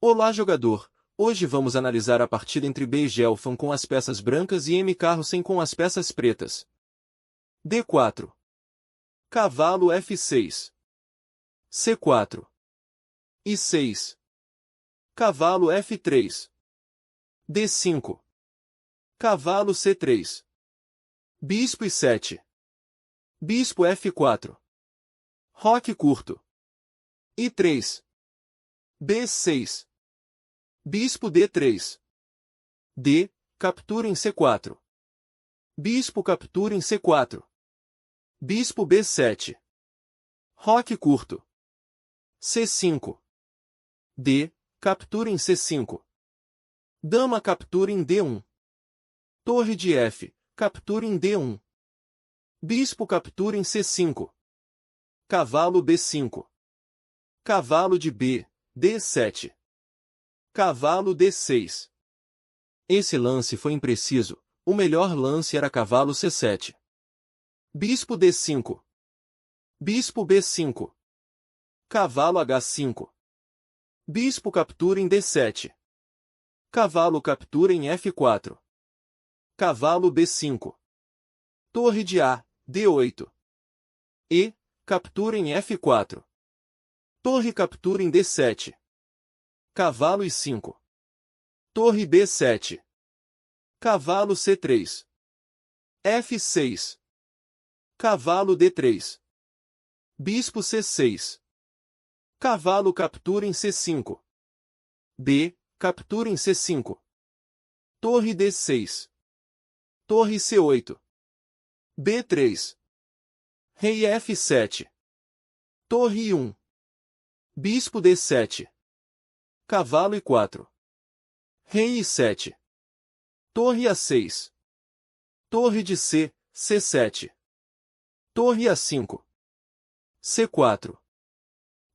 Olá, jogador! Hoje vamos analisar a partida entre B e Gelfand com as peças brancas e M Carrossen com as peças pretas. D4. Cavalo F6. C4. I6. Cavalo F3. D5. Cavalo C3. Bispo I7. Bispo F4. Roque curto. I3. B6. Bispo D3. D. Captura em C4. Bispo captura em C4. Bispo B7. Roque curto. C5. D. Captura em C5. Dama captura em D1. Torre de F. Captura em D1. Bispo captura em C5. Cavalo B5. Cavalo de B. D7. Cavalo D6. Esse lance foi impreciso. O melhor lance era cavalo C7. Bispo D5. Bispo B5. Cavalo H5. Bispo captura em D7. Cavalo captura em F4. Cavalo B5. Torre de A, D8. E. Captura em F4. Torre captura em D7. Cavalo I5. Torre B7. Cavalo C3. F6. Cavalo D3. Bispo C6. Cavalo captura em C5. D. Captura em C5. Torre D6. Torre C8. B3. Rei F7. Torre I1. Bispo D7. Cavalo I4. Rei I7. Torre A6. Torre de C, C7. Torre A5. C4.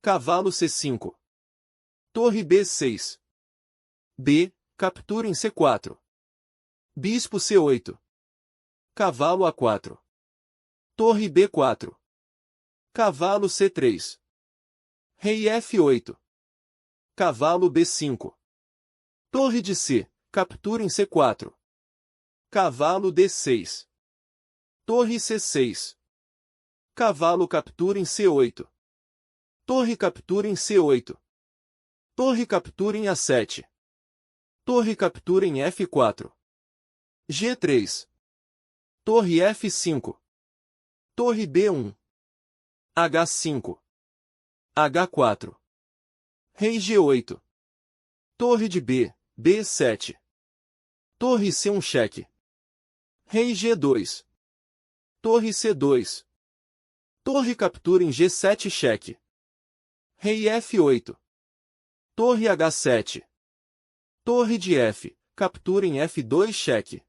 Cavalo C5. Torre B6. B. Captura em C4. Bispo C8. Cavalo A4. Torre B4. Cavalo C3. Rei F8. Cavalo B5. Torre de C. Captura em C4. Cavalo D6. Torre C6. Cavalo captura em C8. Torre captura em C8. Torre captura em A7. Torre captura em F4. G3. Torre F5. Torre B1. H5. H4. Rei G8. Torre de B, B7. Torre C1 cheque. Rei G2. Torre C2. Torre captura em G7 cheque. Rei F8. Torre H7. Torre de F, captura em F2 cheque.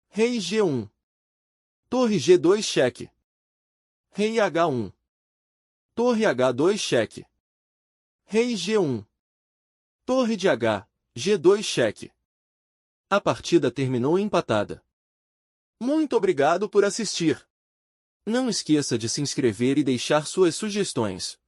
Rei G1. Torre G2 cheque. Rei H1. Torre H2 cheque. Rei G1. Torre de H, G2 cheque. A partida terminou empatada. Muito obrigado por assistir. Não esqueça de se inscrever e deixar suas sugestões.